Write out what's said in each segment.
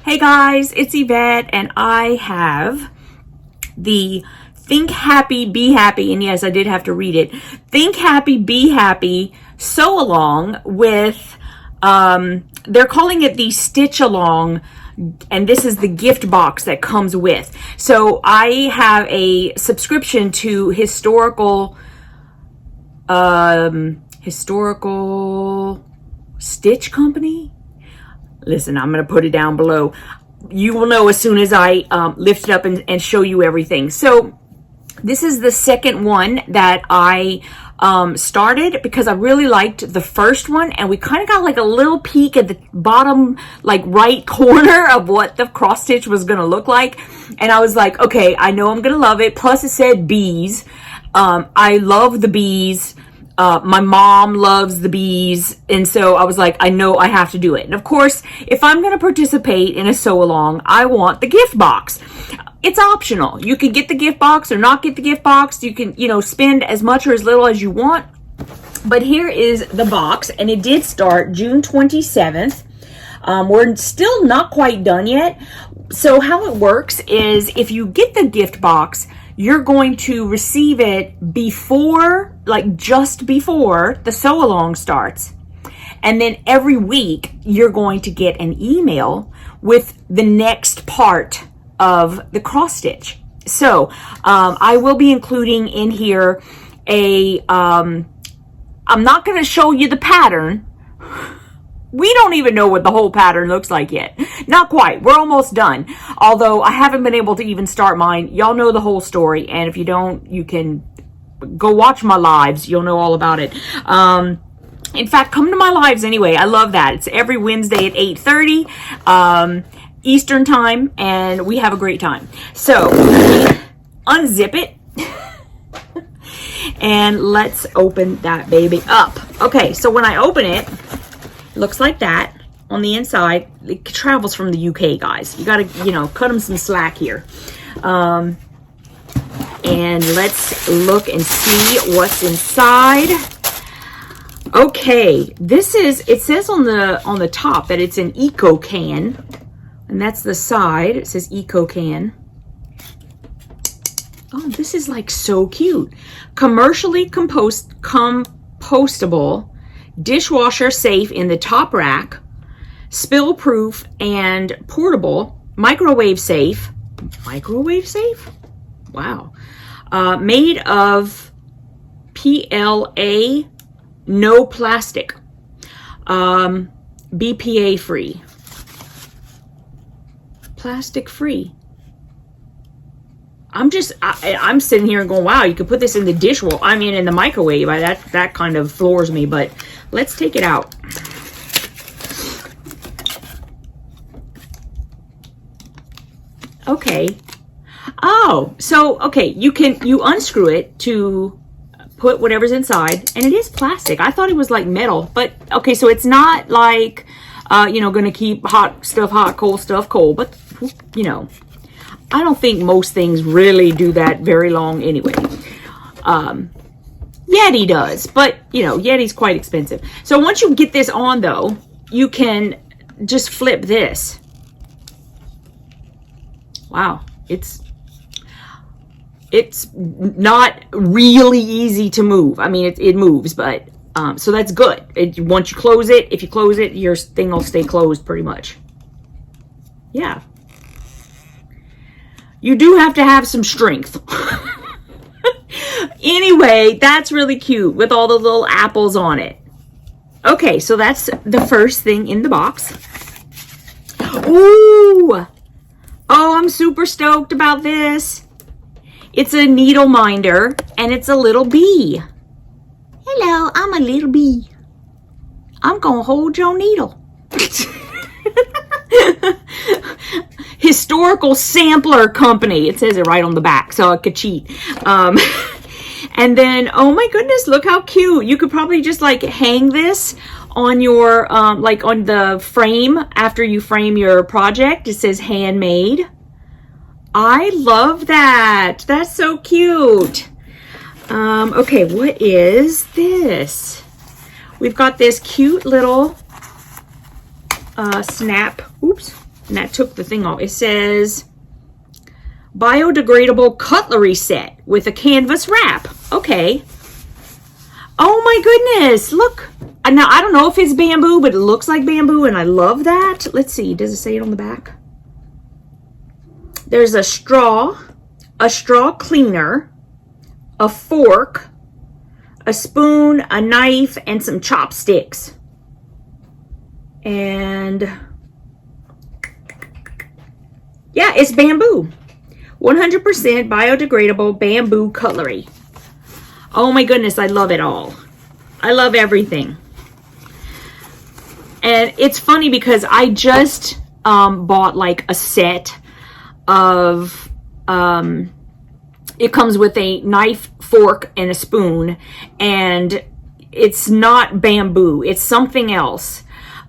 Hey guys, it's Yvette, and I have the Think Happy, Be Happy, and yes, I did have to read it. Think Happy, Be Happy sew along with, they're calling it the Stitch Along, and this is the gift box that comes with. So I have a subscription to historical stitch company. Listen, I'm going to put it down below. You will know as soon as I lift it up and show you everything. So this is the second one that I started because I really liked the first one, and we kind of got like a little peek at the bottom, like right corner of what the cross stitch was going to look like. And I was like, okay, I know I'm going to love it. Plus it said bees. I love the bees. My mom loves the bees, and so I was like, I know I have to do it. And of course, if I'm going to participate in a sew along, I want the gift box. It's optional. You can get the gift box or not get the gift box. You can, spend as much or as little as you want. But here is the box, and it did start June 27th. We're still not quite done yet. So how it works is if you get the gift box, you're going to receive it before, like just before the sew along starts. And then every week you're going to get an email with the next part of the cross stitch. So I will be including in here I'm not going to show you the pattern. We don't even know what the whole pattern looks like yet. Not quite. We're almost done. Although I haven't been able to even start mine. Y'all know the whole story. And if you don't, you can go watch my lives. You'll know all about it. In fact, come to my lives anyway. I love that. It's every Wednesday at 8:30 Eastern time. And we have a great time. So, unzip it. And let's open that baby up. Okay, so when I open it, looks like that on the inside. It travels from the UK, guys. You gotta, cut them some slack here. And let's look and see what's inside. Okay, it says on the top that it's an eco can, and that's the side. It says eco can. Oh, this is like so cute. Commercially compostable, dishwasher safe in the top rack, spill proof and portable, microwave safe. Microwave safe? Wow. Made of PLA, no plastic, BPA free, plastic free. I'm sitting here and going, wow, you could put this in the dishwasher. I mean, in the microwave. That kind of floors me, but let's take it out. Okay. Oh, so, okay, you unscrew it to put whatever's inside, and it is plastic. I thought it was like metal, but, okay, so it's not like, going to keep hot stuff hot, cold stuff cold, but, I don't think most things really do that very long anyway. Yeti does, but Yeti's quite expensive. So once you get this on though, you can just flip this. Wow, it's not really easy to move. I mean, it moves, but so that's good. Once you close it, if you close it, your thing will stay closed pretty much. Yeah. You do have to have some strength. Anyway, that's really cute with all the little apples on it. Okay, so that's the first thing in the box. Ooh! Oh, I'm super stoked about this. It's a needle minder, and it's a little bee. Hello, I'm a little bee. I'm gonna hold your needle. Historical Sampler Company. It says it right on the back, so I could cheat. And then, oh my goodness, look how cute. You could probably just like hang this on your, like on the frame after you frame your project. It says handmade. I love that. That's so cute. Okay, what is this? We've got this cute little snap. Oops. and that took the thing off. It says biodegradable cutlery set with a canvas wrap. Okay. Oh my goodness, look. Now, I don't know if it's bamboo, but it looks like bamboo, and I love that. Let's see, does it say it on the back? There's a straw cleaner, a fork, a spoon, a knife, and some chopsticks. And yeah, it's bamboo. 100% biodegradable bamboo cutlery. Oh my goodness, I love it all. I love everything. And it's funny because I just bought like a set of, it comes with a knife, fork, and a spoon, and it's not bamboo, it's something else.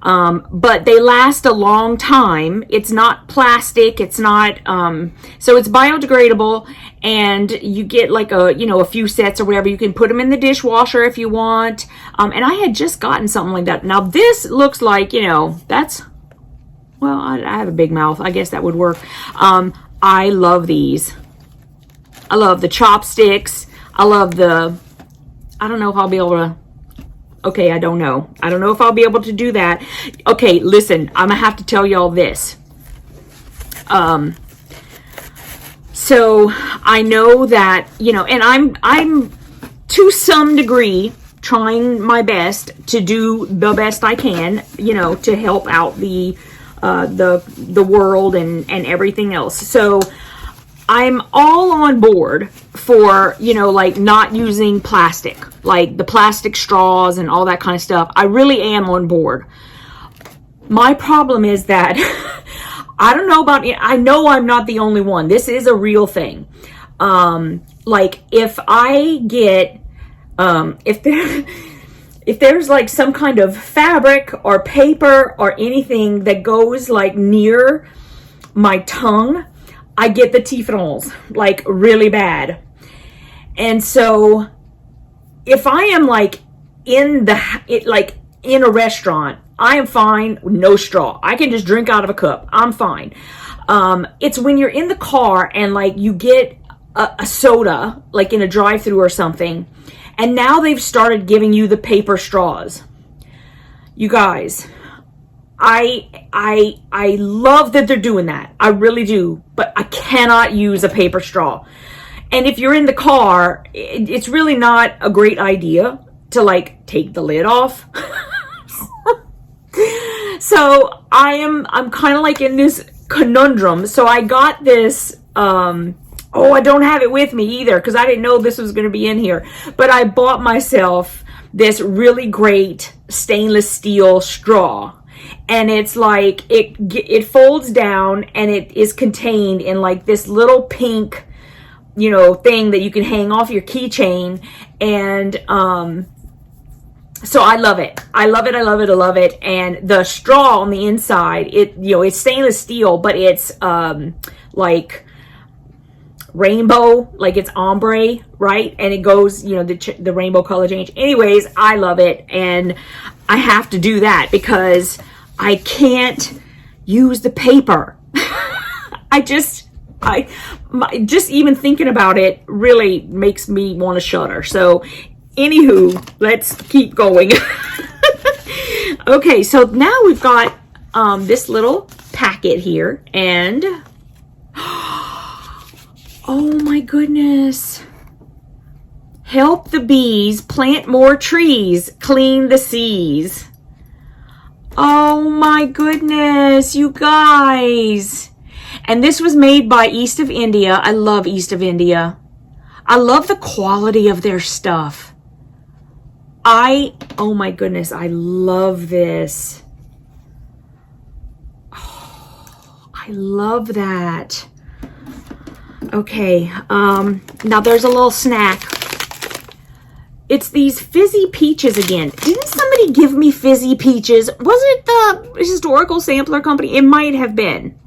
But they last a long time. It's not plastic. It's not, so it's biodegradable, and you get like a few sets or whatever. You can put them in the dishwasher if you want. And I had just gotten something like that. Now this looks like, that's, well, I have a big mouth. I guess that would work. I love these. I love the chopsticks. I love I don't know if I'll be able to, okay, I don't know. I don't know if I'll be able to do that. Okay, listen, I'm gonna have to tell y'all this. So I know that, and I'm to some degree trying my best to do the best I can, to help out the world and everything else. So I'm all on board for, like not using plastic, like the plastic straws and all that kind of stuff. I really am on board. My problem is that I don't know about it. I know I'm not the only one. This is a real thing. Like if I get, if there's like some kind of fabric or paper or anything that goes like near my tongue, I get the tifrons like really bad. And so if I am like in a restaurant, I am fine, no straw. I can just drink out of a cup. I'm fine. It's when you're in the car and like you get a soda, like in a drive-thru or something, and now they've started giving you the paper straws. You guys, I love that they're doing that. I really do. But I cannot use a paper straw. And if you're in the car, it's really not a great idea to like take the lid off. So I'm kind of like in this conundrum. So I got this, oh, I don't have it with me either because I didn't know this was going to be in here. But I bought myself this really great stainless steel straw. And it's like, it folds down and it is contained in like this little pink, thing that you can hang off your keychain. And, so I love it. I love it. I love it. I love it. And the straw on the inside, it's stainless steel, but it's, like rainbow, like it's ombre, right? And it goes, the rainbow color change. Anyways, I love it. And I have to do that because I can't use the paper. just even thinking about it really makes me want to shudder. So anywho, let's keep going. Okay, so now we've got this little packet here, and oh my goodness. Help the bees plant more trees, clean the seas. Oh my goodness, you guys. And this was made by East of India. I love East of India. I love the quality of their stuff. Oh my goodness, I love this. Oh, I love that. Okay, now there's a little snack. It's these fizzy peaches again. Didn't somebody give me fizzy peaches? Was it the Historical Sampler Company? It might have been.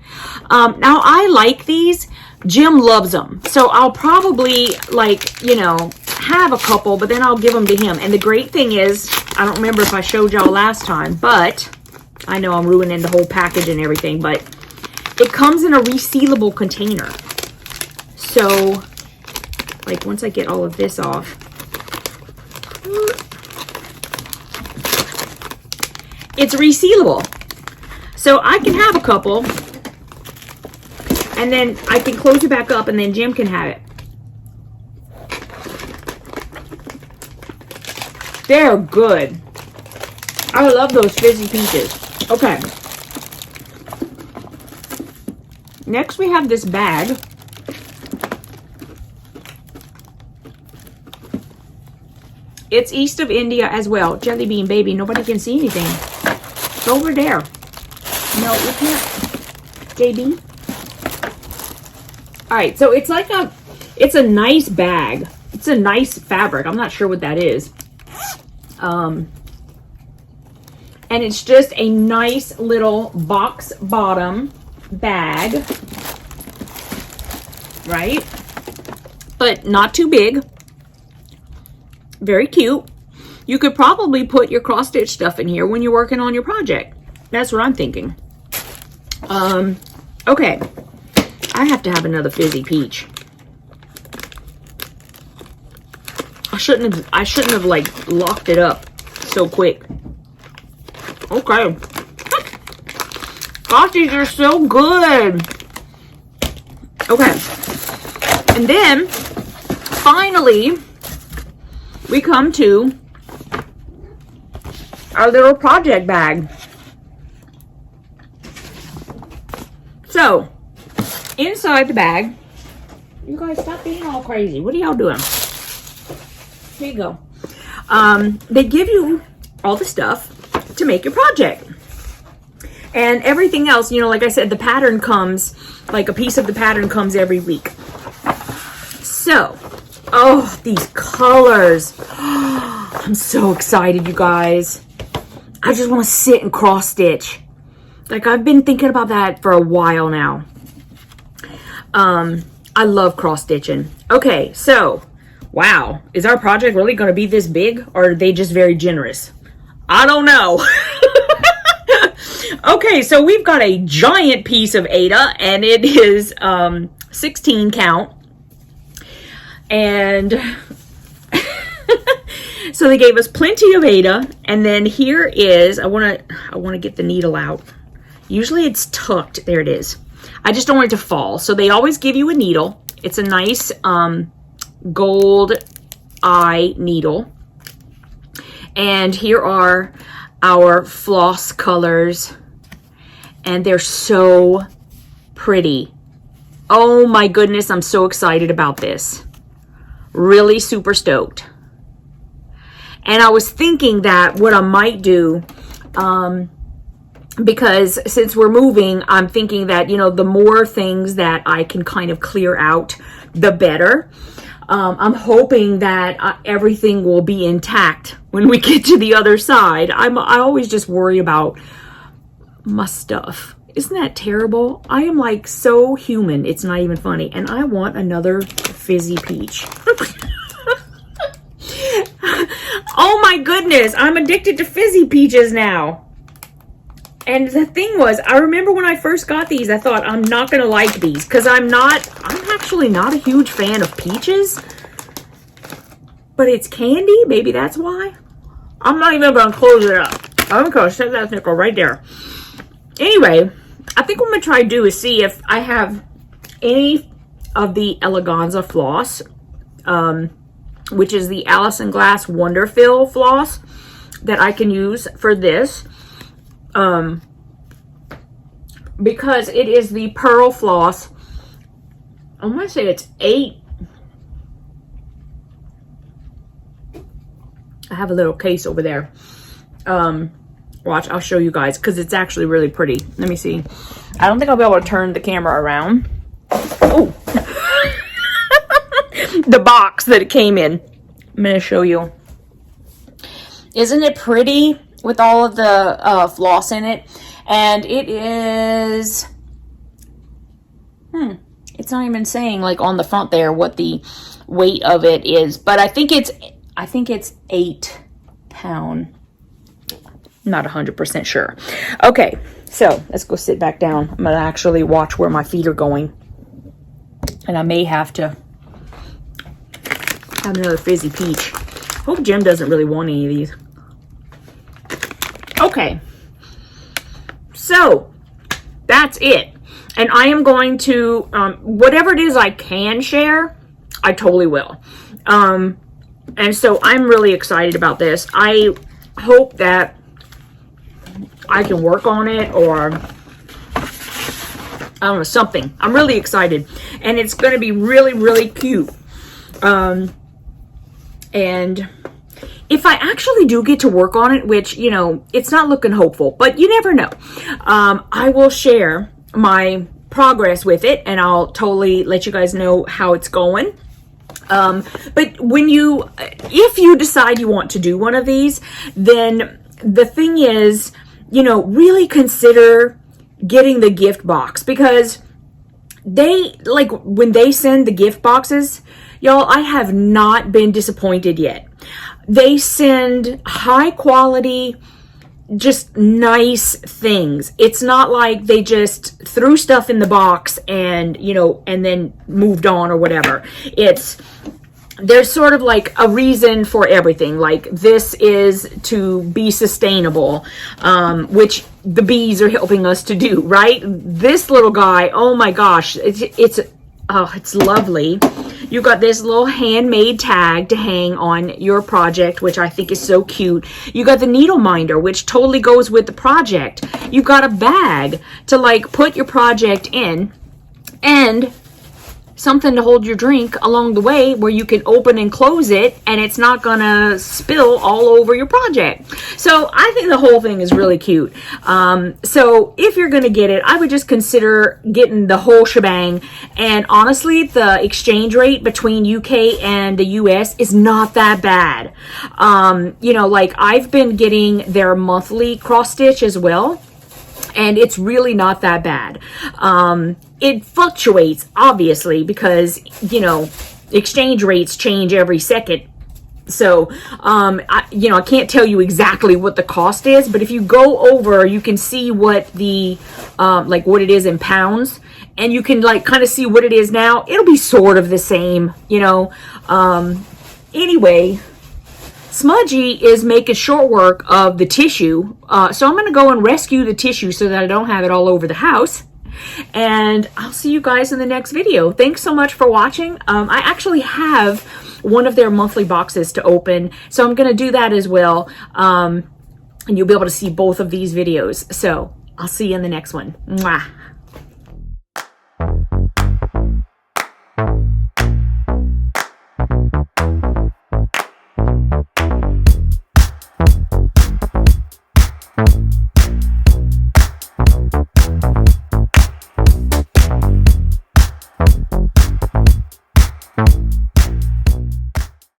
Now, I like these. Jim loves them. So I'll probably, have a couple, but then I'll give them to him. And the great thing is, I don't remember if I showed y'all last time, but I know I'm ruining the whole package and everything, but it comes in a resealable container. So, like, once I get all of this off, it's resealable. So I can have a couple, and then I can close it back up, and then Jim can have it. They're good. I love those fizzy peaches. Okay. Next we have this bag. It's east of India as well. Jelly bean, baby. Nobody can see anything. It's over there. No, you can't. JB. Alright, so it's like it's a nice bag. It's a nice fabric. I'm not sure what that is. And it's just a nice little box bottom bag. Right? But not too big. Very cute. You could probably put your cross stitch stuff in here when you're working on your project. That's what I'm thinking. Okay. I have to have another fizzy peach. I shouldn't have like locked it up so quick. Okay. Gosh, these are so good. Okay. And then finally we come to our little project bag. So, inside the bag, you guys stop being all crazy. What are y'all doing? Here you go. They give you all the stuff to make your project. And everything else, you know, like I said, the pattern comes, like a piece of the pattern comes every week. So, oh, these colors. I'm so excited, you guys. I just want to sit and cross stitch. Like, I've been thinking about that for a while now. I love cross stitching. Okay, so, wow. Is our project really going to be this big? Or are they just very generous? I don't know. Okay, so we've got a giant piece of Aida, and it is 16 count. And so they gave us plenty of Aida, and then here is, I want to get the needle out. Usually it's tucked. There it is. I just don't want it to fall. So they always give you a needle. It's a nice gold eye needle. And here are our floss colors. And they're so pretty. Oh my goodness, I'm so excited about this. Really super stoked. And I was thinking that what I might do, because since we're moving, I'm thinking that, you know, the more things that I can kind of clear out, the better. I'm hoping that everything will be intact when we get to the other side. I always just worry about my stuff. Isn't that terrible? I am like so human. It's not even funny. And I want another fizzy peach. Oh my goodness. I'm addicted to fizzy peaches now. And the thing was, I remember when I first got these, I thought I'm not going to like these because I'm actually not a huge fan of peaches. But it's candy. Maybe that's why. I'm not even going to close it up. I'm going to set that nickel right there. Anyway, I think what I'm going to try to do is see if I have any of the Eleganza floss, which is the Allison Glass Wonderfill floss that I can use for this. Because it is the pearl floss. I want to say it's 8. I have a little case over there. Watch, I'll show you guys because it's actually really pretty. Let me see. I don't think I'll be able to turn the camera around. Oh, the box that it came in. I'm going to show you. Isn't it pretty with all of the floss in it? And it is, it's not even saying like on the front there what the weight of it is, but I think it's 8 pounds. Not 100% sure. Okay, So let's go sit back down. I'm gonna actually watch where my feet are going, and I may have to have another fizzy peach. Hope Jim doesn't really want any of these. Okay, so that's it. And I am going to, whatever it is I can share, I totally will. And so I'm really excited about this. I hope that I can work on it, or I don't know, something. I'm really excited. And it's going to be really, really cute. And if I actually do get to work on it, which, you know, it's not looking hopeful, but you never know. I will share my progress with it, and I'll totally let you guys know how it's going. But if you decide you want to do one of these, then the thing is, you know, really consider getting the gift box, because when they send the gift boxes, y'all, I have not been disappointed yet. They send high quality, just nice things. It's not like they just threw stuff in the box and, you know, and then moved on or whatever. There's sort of like a reason for everything. Like, this is to be sustainable, which the bees are helping us to do, right? This little guy, oh my gosh, it's lovely. You got this little handmade tag to hang on your project, which I think is so cute. You got the needle minder, which totally goes with the project. You got a bag to like put your project in, and something to hold your drink along the way where you can open and close it and it's not gonna spill all over your project. So I think the whole thing is really cute. So if you're gonna get it, I would just consider getting the whole shebang. And honestly, the exchange rate between UK and the US is not that bad. You know, like, I've been getting their monthly cross stitch as well, and it's really not that bad. It fluctuates, obviously, because, you know, exchange rates change every second. So, I can't tell you exactly what the cost is, but if you go over, you can see what the, what it is in pounds, and you can, like, kind of see what it is now. It'll be sort of the same, you know. Anyway, Smudgy is making short work of the tissue, so I'm going to go and rescue the tissue so that I don't have it all over the house. And I'll see you guys in the next video. Thanks so much for watching. I actually have one of their monthly boxes to open, so I'm going to do that as well. And you'll be able to see both of these videos. So I'll see you in the next one. Mwah.